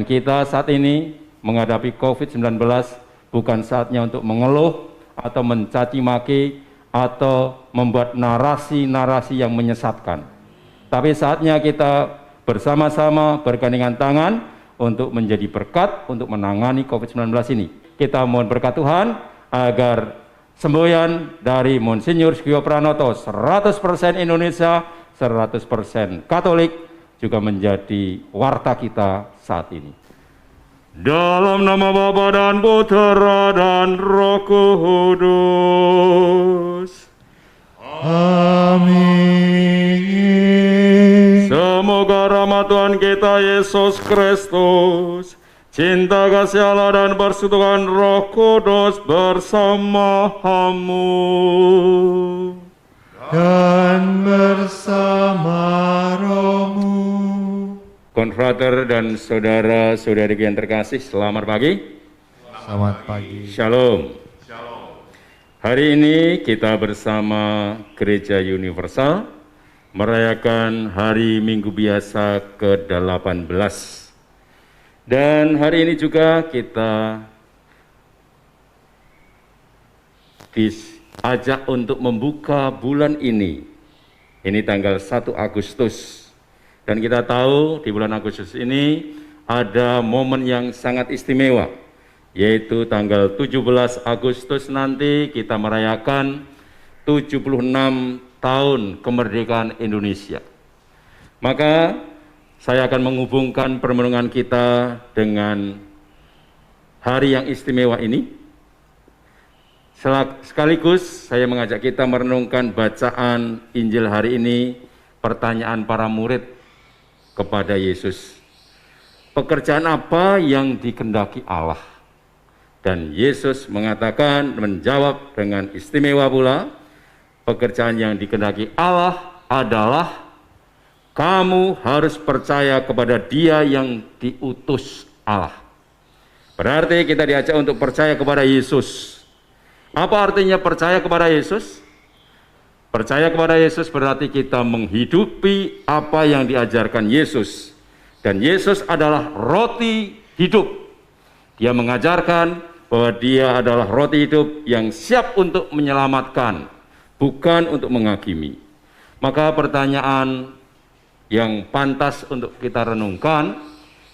Kita saat ini menghadapi COVID-19 bukan saatnya untuk mengeluh atau mencaci maki atau membuat narasi-narasi yang menyesatkan. Tapi saatnya kita bersama-sama bergandengan tangan untuk menjadi berkat untuk menangani COVID-19 ini. Kita mohon berkat Tuhan agar semboyan dari Monsinyur Sugio Pranoto 100% Indonesia, 100% Katolik juga menjadi warta kita saat ini. Dalam nama Bapa dan Putera dan Roh Kudus. Amin. Semoga rahmat Tuhan kita Yesus Kristus, cinta kasih Allah dan persekutuan Roh Kudus bersamamu Dan bersama rohmu. Konfrater dan saudara-saudari yang terkasih, selamat pagi. Selamat pagi. Shalom. Hari ini kita bersama Gereja Universal merayakan Hari Minggu Biasa ke-18. Dan hari ini juga kita diajak untuk membuka bulan ini. Ini tanggal 1 Agustus. Dan kita tahu di bulan Agustus ini ada momen yang sangat istimewa, yaitu tanggal 17 Agustus nanti kita merayakan 76 tahun kemerdekaan Indonesia. Maka saya akan menghubungkan permenungan kita dengan hari yang istimewa ini. Sekaligus saya mengajak kita merenungkan bacaan Injil hari ini, pertanyaan para murid kepada Yesus. Pekerjaan apa yang dikehendaki Allah? Dan Yesus mengatakan, menjawab dengan istimewa pula, pekerjaan yang dikehendaki Allah adalah kamu harus percaya kepada Dia yang diutus Allah. Berarti kita diajak untuk percaya kepada Yesus. Apa artinya percaya kepada Yesus? Percaya kepada Yesus berarti kita menghidupi apa yang diajarkan Yesus. Dan Yesus adalah roti hidup. Dia mengajarkan bahwa Dia adalah roti hidup yang siap untuk menyelamatkan, bukan untuk menghakimi. Maka pertanyaan yang pantas untuk kita renungkan,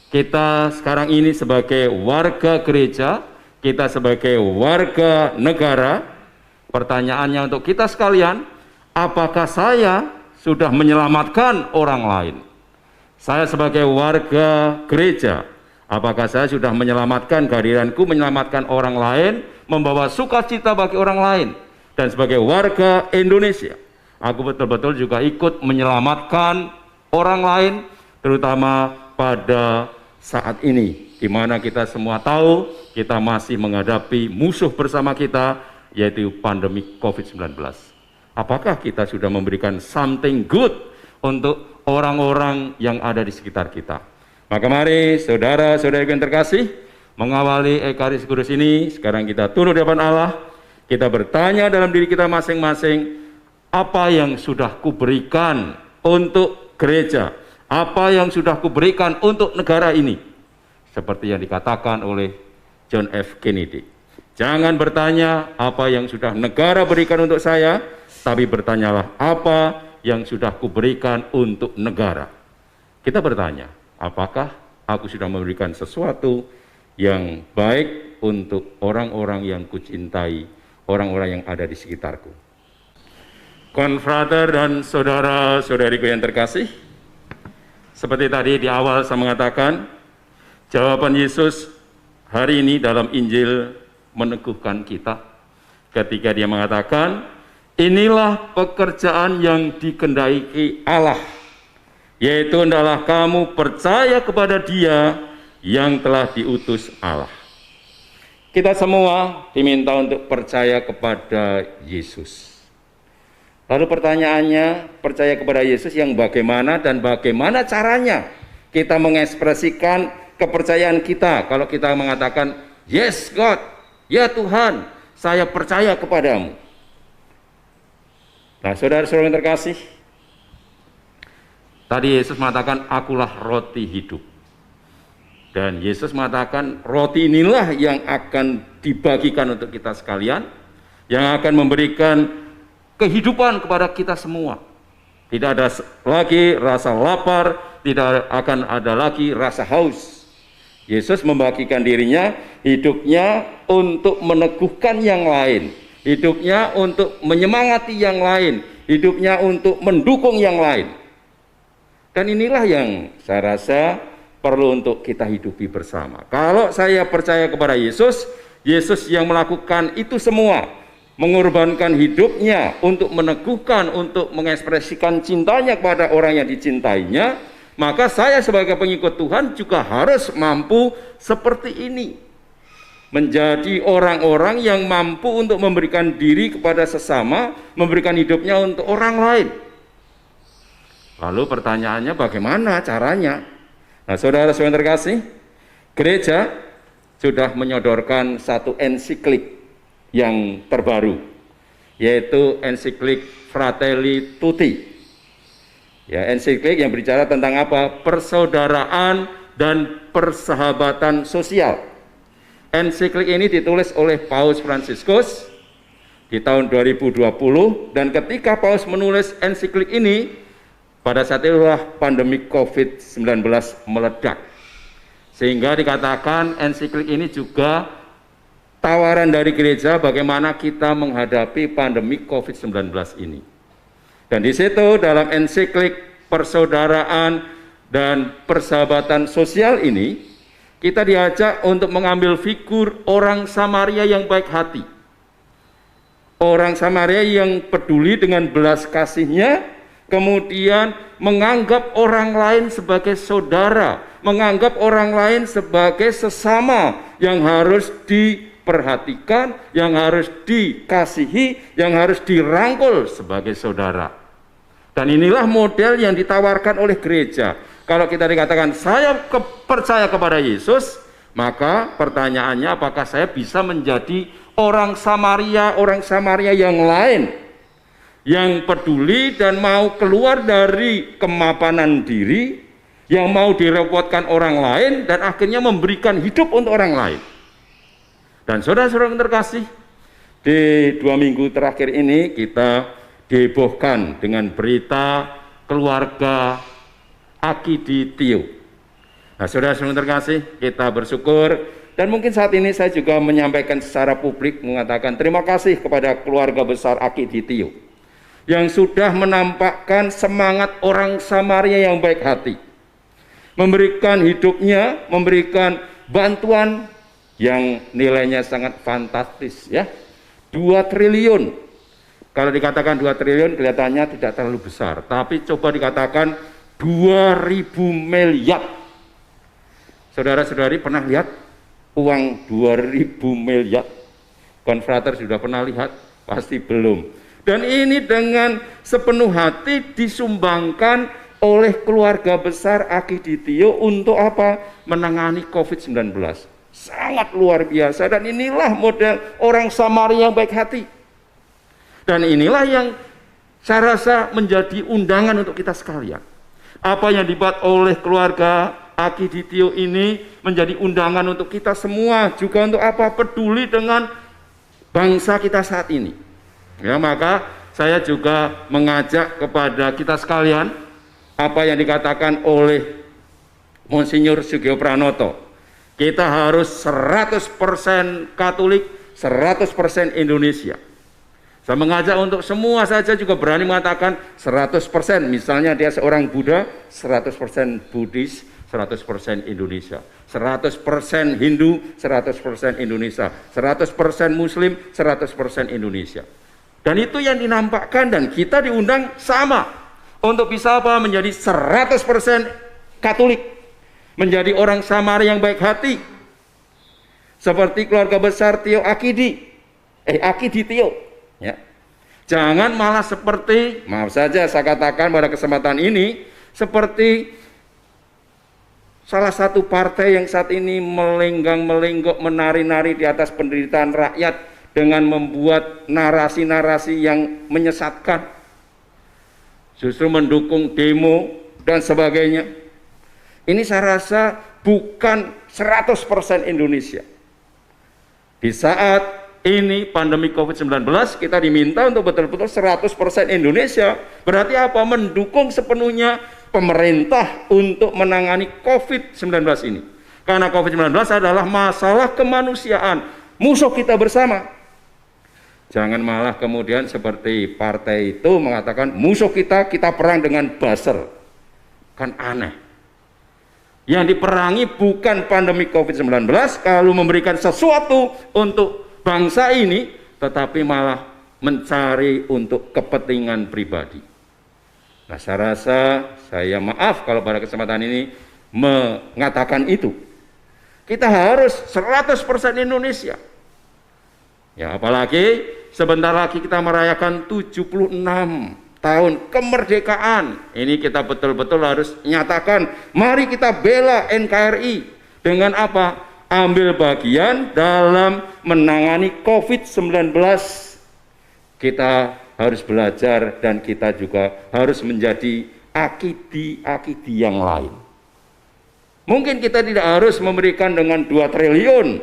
kita sekarang ini sebagai warga gereja, kita sebagai warga negara, pertanyaannya untuk kita sekalian, apakah saya sudah menyelamatkan orang lain? Saya sebagai warga gereja, apakah saya sudah menyelamatkan kehadiranku, menyelamatkan orang lain, membawa sukacita bagi orang lain? Dan sebagai warga Indonesia, aku betul-betul juga ikut menyelamatkan orang lain, terutama pada saat ini, di mana kita semua tahu kita masih menghadapi musuh bersama kita, yaitu pandemi COVID-19. Apakah kita sudah memberikan something good untuk orang-orang yang ada di sekitar kita? Maka mari saudara-saudari yang terkasih, mengawali Ekaristi Kudus ini, sekarang kita tunduk di hadapan Allah, kita bertanya dalam diri kita masing-masing, apa yang sudah kuberikan untuk gereja? Apa yang sudah kuberikan untuk negara ini? Seperti yang dikatakan oleh John F. Kennedy. Jangan bertanya apa yang sudah negara berikan untuk saya, tapi bertanyalah apa yang sudah kuberikan untuk negara. Kita bertanya, apakah aku sudah memberikan sesuatu yang baik untuk orang-orang yang kucintai, orang-orang yang ada di sekitarku. Konfrater dan saudara-saudariku yang terkasih, seperti tadi di awal saya mengatakan, jawaban Yesus hari ini dalam Injil meneguhkan kita ketika Dia mengatakan, inilah pekerjaan yang dikehendaki Allah, yaitu hendaklah kamu percaya kepada Dia yang telah diutus Allah. Kita semua diminta untuk percaya kepada Yesus. Lalu pertanyaannya, percaya kepada Yesus yang bagaimana dan bagaimana caranya kita mengekspresikan kepercayaan kita kalau kita mengatakan, yes God, ya Tuhan, saya percaya kepadamu. Nah, saudara-saudara yang terkasih, tadi Yesus mengatakan, akulah roti hidup. Dan Yesus mengatakan roti inilah yang akan dibagikan untuk kita sekalian, yang akan memberikan kehidupan kepada kita semua. Tidak ada lagi rasa lapar, tidak akan ada lagi rasa haus. Yesus membagikan dirinya, hidupnya untuk meneguhkan yang lain, hidupnya untuk menyemangati yang lain, hidupnya untuk mendukung yang lain. Dan inilah yang saya rasa perlu untuk kita hidupi bersama. Kalau saya percaya kepada Yesus, Yesus yang melakukan itu semua, mengorbankan hidupnya untuk meneguhkan, untuk mengekspresikan cintanya kepada orang yang dicintainya, maka saya sebagai pengikut Tuhan juga harus mampu seperti ini. Menjadi orang-orang yang mampu untuk memberikan diri kepada sesama, memberikan hidupnya untuk orang lain. Lalu pertanyaannya bagaimana caranya? Nah, saudara-saudara yang terkasih, gereja sudah menyodorkan satu ensiklik yang terbaru, yaitu ensiklik Fratelli Tutti. Ya, ensiklik yang berbicara tentang apa? Persaudaraan dan persahabatan sosial. Ensiklik ini ditulis oleh Paus Fransiskus di tahun 2020, dan ketika Paus menulis ensiklik ini, pada saat itulah pandemi COVID-19 meledak. Sehingga dikatakan ensiklik ini juga tawaran dari gereja bagaimana kita menghadapi pandemi COVID-19 ini. Dan di situ dalam ensiklik persaudaraan dan persahabatan sosial ini, kita diajak untuk mengambil figur orang Samaria yang baik hati. Orang Samaria yang peduli dengan belas kasihnya, kemudian menganggap orang lain sebagai saudara, menganggap orang lain sebagai sesama yang harus diperhatikan, yang harus dikasihi, yang harus dirangkul sebagai saudara. Dan inilah model yang ditawarkan oleh gereja. Kalau kita dikatakan saya percaya kepada Yesus, maka pertanyaannya apakah saya bisa menjadi orang Samaria yang lain, yang peduli dan mau keluar dari kemapanan diri, yang mau direpotkan orang lain, dan akhirnya memberikan hidup untuk orang lain. Dan saudara-saudara yang terkasih, di 2 minggu terakhir ini kita dihebohkan dengan berita keluarga Akidi Tio. Nah, saudara-saudara yang terkasih, kita bersyukur, dan mungkin saat ini saya juga menyampaikan secara publik mengatakan terima kasih kepada keluarga besar Akidi Tio yang sudah menampakkan semangat orang Samaria yang baik hati, memberikan hidupnya, memberikan bantuan yang nilainya sangat fantastis, ya, 2 triliun. Kalau dikatakan 2 triliun kelihatannya tidak terlalu besar, tapi coba dikatakan 2000 miliar. Saudara-saudari pernah lihat uang 2000 miliar? Konfrater sudah pernah lihat? Pasti belum. Dan ini dengan sepenuh hati disumbangkan oleh keluarga besar Akidi Tio untuk apa? Menangani COVID-19. Sangat luar biasa, dan inilah model orang Samaria yang baik hati. Dan inilah yang saya rasa menjadi undangan untuk kita sekalian. Apa yang dibuat oleh keluarga Akidi Tio ini menjadi undangan untuk kita semua, juga untuk apa? Peduli dengan bangsa kita saat ini. Ya, maka saya juga mengajak kepada kita sekalian apa yang dikatakan oleh Monsinyur Sugio Pranoto. Kita harus 100% Katolik, 100% Indonesia. Saya mengajak untuk semua saja juga berani mengatakan 100%. Misalnya dia seorang Buddha, 100% Buddhis, 100% Indonesia. 100% Hindu, 100% Indonesia. 100% Muslim, 100% Indonesia. Dan itu yang dinampakkan, dan kita diundang sama untuk bisa apa? Menjadi 100% Katolik, menjadi orang Samaria yang baik hati, seperti keluarga besar Tio Akidi Tio. Ya. Jangan malah seperti, maaf saja saya katakan pada kesempatan ini, seperti salah satu partai yang saat ini melenggang-melenggok, menari-nari di atas penderitaan rakyat dengan membuat narasi-narasi yang menyesatkan, justru mendukung demo dan sebagainya. Ini saya rasa bukan 100% Indonesia. Di saat ini pandemi COVID-19, kita diminta untuk betul-betul 100% Indonesia. Berarti apa? Mendukung sepenuhnya pemerintah untuk menangani COVID-19 ini. Karena COVID-19 adalah masalah kemanusiaan, musuh kita bersama. Jangan malah kemudian seperti partai itu mengatakan musuh kita perang dengan buzzer. Kan aneh. Yang diperangi bukan pandemi COVID-19 kalau memberikan sesuatu untuk bangsa ini, tetapi malah mencari untuk kepentingan pribadi. Nah, saya rasa saya maaf kalau pada kesempatan ini mengatakan itu. Kita harus 100% Indonesia. Ya, apalagi sebentar lagi kita merayakan 76 tahun kemerdekaan. Ini kita betul-betul harus nyatakan, mari kita bela NKRI dengan apa? Ambil bagian dalam menangani COVID-19. Kita harus belajar dan kita juga harus menjadi akidi-akidi yang lain. Mungkin kita tidak harus memberikan dengan 2 triliun,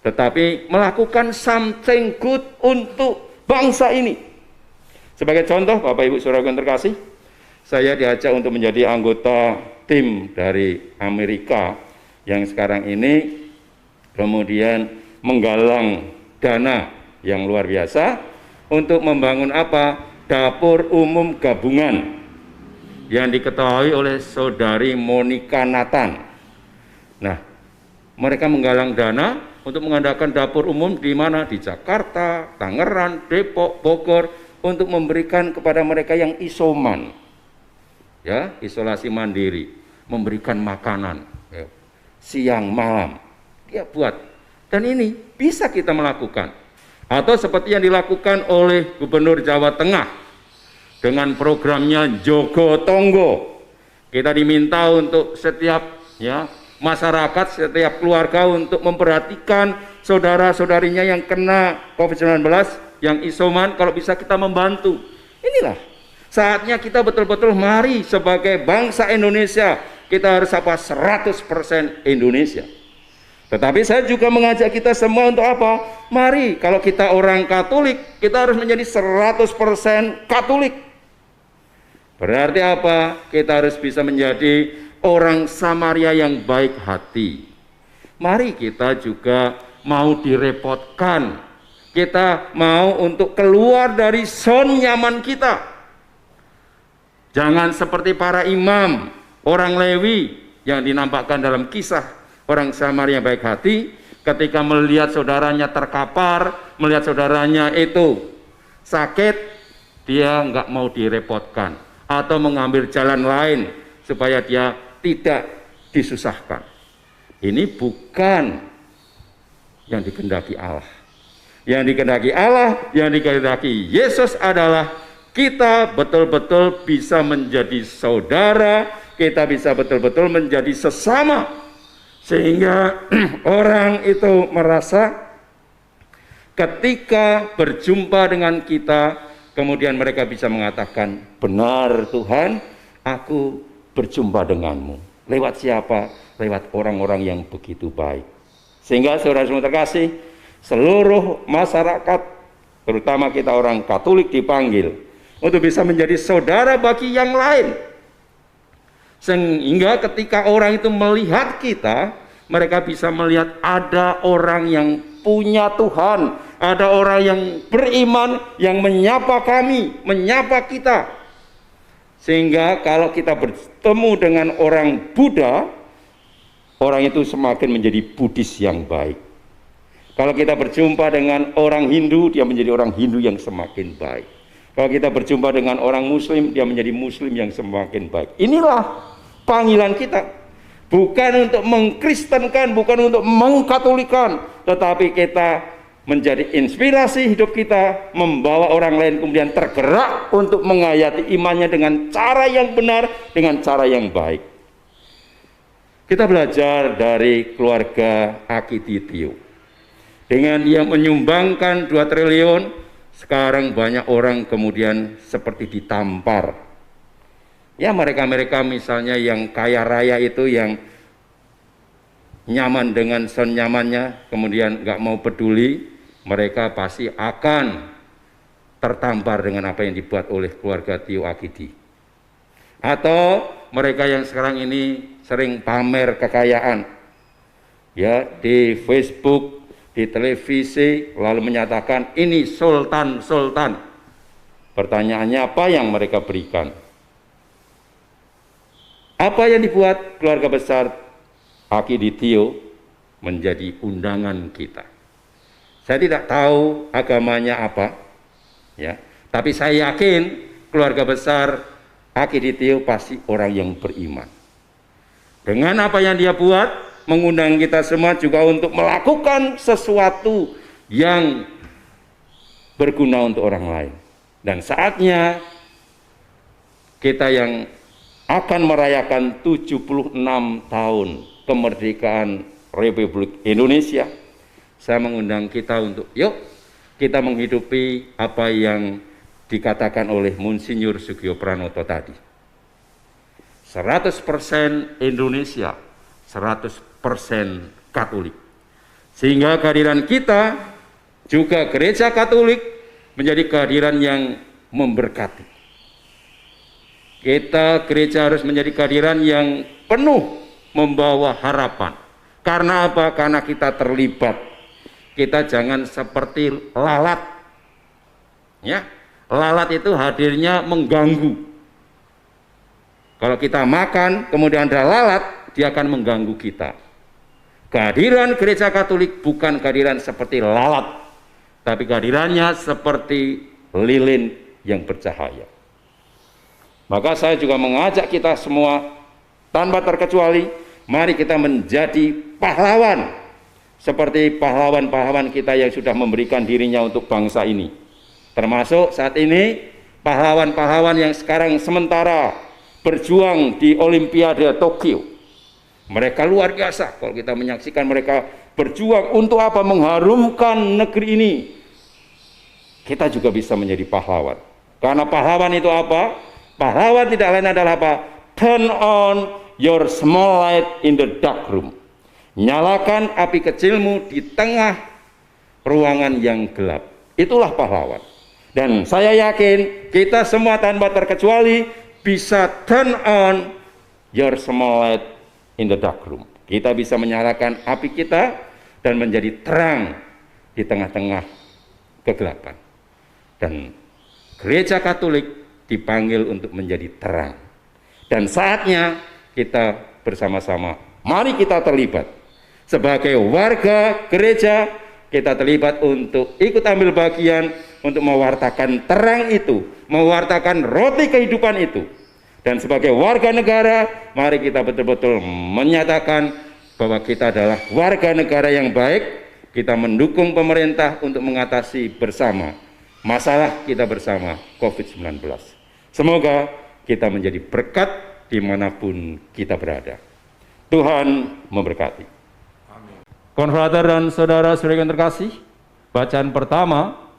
tetapi melakukan something good untuk bangsa ini. Sebagai contoh, Bapak Ibu Saudara yang terkasih, saya diajak untuk menjadi anggota tim dari Amerika yang sekarang ini kemudian menggalang dana yang luar biasa untuk membangun apa? Dapur umum gabungan yang diketahui oleh Saudari Monica Nathan. Nah, mereka menggalang dana untuk mengadakan dapur umum di mana? Di Jakarta, Tangerang, Depok, Bogor, untuk memberikan kepada mereka yang isoman, ya, isolasi mandiri, memberikan makanan, ya, siang malam, dia buat. Dan ini bisa kita melakukan. Atau seperti yang dilakukan oleh Gubernur Jawa Tengah dengan programnya Jogo Tonggo. Kita diminta untuk setiap, ya, masyarakat, setiap keluarga untuk memperhatikan saudara-saudarinya yang kena COVID-19, yang isoman, kalau bisa kita membantu. Inilah saatnya kita betul-betul mari sebagai bangsa Indonesia, kita harus apa? 100% Indonesia. Tetapi saya juga mengajak kita semua untuk apa? Mari, kalau kita orang Katolik, kita harus menjadi 100% Katolik. Berarti apa? Kita harus bisa menjadi orang Samaria yang baik hati. Mari kita juga mau direpotkan, kita mau untuk keluar dari zona nyaman kita. Jangan seperti para imam, orang Lewi yang dinampakkan dalam kisah orang Samaria yang baik hati, ketika melihat saudaranya terkapar, melihat saudaranya itu sakit, dia nggak mau direpotkan atau mengambil jalan lain supaya dia tidak disusahkan. Ini bukan yang dikehendaki Allah. Yang dikehendaki Allah, yang dikehendaki Yesus adalah kita betul-betul bisa menjadi saudara, kita bisa betul-betul menjadi sesama, sehingga orang itu merasa ketika berjumpa dengan kita, kemudian mereka bisa mengatakan, benar Tuhan, aku berjumpa denganmu. Lewat siapa? Lewat orang-orang yang begitu baik. Sehingga saudara semua terkasih, seluruh masyarakat, terutama kita orang Katolik, dipanggil untuk bisa menjadi saudara bagi yang lain. Sehingga ketika orang itu melihat kita, mereka bisa melihat ada orang yang punya Tuhan, ada orang yang beriman, yang menyapa kami, menyapa kita. Sehingga kalau kita bertemu dengan orang Buddha, orang itu semakin menjadi Buddhis yang baik. Kalau kita berjumpa dengan orang Hindu, dia menjadi orang Hindu yang semakin baik. Kalau kita berjumpa dengan orang Muslim, dia menjadi Muslim yang semakin baik. Inilah panggilan kita. Bukan untuk mengkristenkan, bukan untuk mengkatolikan, tetapi kita menjadi inspirasi hidup kita, membawa orang lain kemudian tergerak untuk menghayati imannya dengan cara yang benar, dengan cara yang baik. Kita belajar dari keluarga Akiditio. Dengan dia menyumbangkan 2 triliun, sekarang banyak orang kemudian seperti ditampar. Ya mereka-mereka misalnya yang kaya raya itu, yang nyaman dengan senyamannya, kemudian nggak mau peduli, mereka pasti akan tertampar dengan apa yang dibuat oleh keluarga Tio Akidi. Atau mereka yang sekarang ini sering pamer kekayaan, ya di Facebook, di televisi, lalu menyatakan ini sultan. Pertanyaannya, apa yang mereka berikan? Apa yang dibuat keluarga besar Akidi Tio menjadi undangan kita? Saya tidak tahu agamanya apa, ya, tapi saya yakin keluarga besar Akidi Tio pasti orang yang beriman. Dengan apa yang dia buat, mengundang kita semua juga untuk melakukan sesuatu yang berguna untuk orang lain. Dan saatnya kita yang akan merayakan 76 tahun kemerdekaan Republik Indonesia, saya mengundang kita untuk yuk kita menghidupi apa yang dikatakan oleh Monsinyur Sugio Pranoto tadi. 100% Indonesia, 100% Katolik. Sehingga kehadiran kita juga Gereja Katolik menjadi kehadiran yang memberkati. Kita gereja harus menjadi kehadiran yang penuh membawa harapan. Karena apa? Karena kita terlibat. Kita jangan seperti lalat. Ya, lalat itu hadirnya mengganggu. Kalau kita makan, kemudian ada lalat, dia akan mengganggu kita. Kehadiran gereja Katolik bukan kehadiran seperti lalat, tapi kehadirannya seperti lilin yang bercahaya. Maka saya juga mengajak kita semua tanpa terkecuali, mari kita menjadi pahlawan seperti pahlawan-pahlawan kita yang sudah memberikan dirinya untuk bangsa ini. Termasuk saat ini pahlawan-pahlawan yang sekarang sementara berjuang di Olimpiade Tokyo. Mereka luar biasa kalau kita menyaksikan mereka berjuang untuk apa? Mengharumkan negeri ini. Kita juga bisa menjadi pahlawan. Karena pahlawan itu apa? Pahlawan tidak lain adalah apa? Turn on your small light in the dark room. Nyalakan api kecilmu di tengah ruangan yang gelap. Itulah pahlawan. Dan saya yakin kita semua tanpa terkecuali bisa turn on your small light in the dark room. Kita bisa menyalakan api kita dan menjadi terang di tengah-tengah kegelapan. Dan Gereja Katolik dipanggil untuk menjadi terang. Dan saatnya kita bersama-sama, mari kita terlibat. Sebagai warga gereja, kita terlibat untuk ikut ambil bagian untuk mewartakan terang itu, mewartakan roti kehidupan itu. Dan sebagai warga negara, mari kita betul-betul menyatakan bahwa kita adalah warga negara yang baik. Kita mendukung pemerintah untuk mengatasi bersama masalah kita bersama COVID-19. Semoga kita menjadi berkat dimanapun kita berada. Tuhan memberkati. Amin. Konfrater dan saudara-saudara yang terkasih, bacaan pertama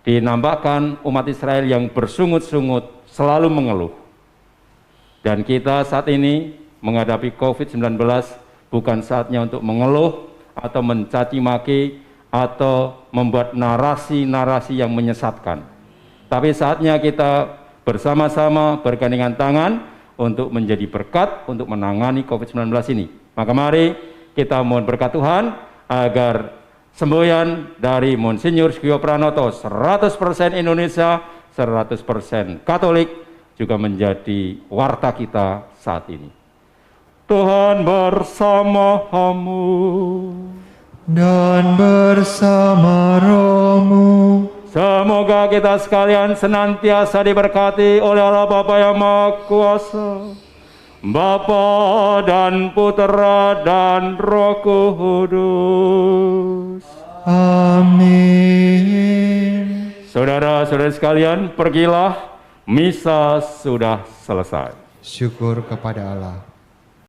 dinampakkan umat Israel yang bersungut-sungut selalu mengeluh. Dan kita saat ini menghadapi COVID-19 bukan saatnya untuk mengeluh atau mencaci maki atau membuat narasi-narasi yang menyesatkan. Tapi saatnya kita bersama-sama bergandengan tangan untuk menjadi berkat untuk menangani COVID-19 ini. Maka mari kita mohon berkat Tuhan agar semboyan dari Monsinyur Sugio Pranoto 100% Indonesia, 100% Katolik juga menjadi warta kita saat ini. Tuhan bersamamu dan bersama rohmu. Semoga kita sekalian senantiasa diberkati oleh Allah Bapa yang Maha Kuasa, Bapa dan Putera dan Roh Kudus. Amin. Saudara-saudara sekalian, pergilah, misa sudah selesai. Syukur kepada Allah.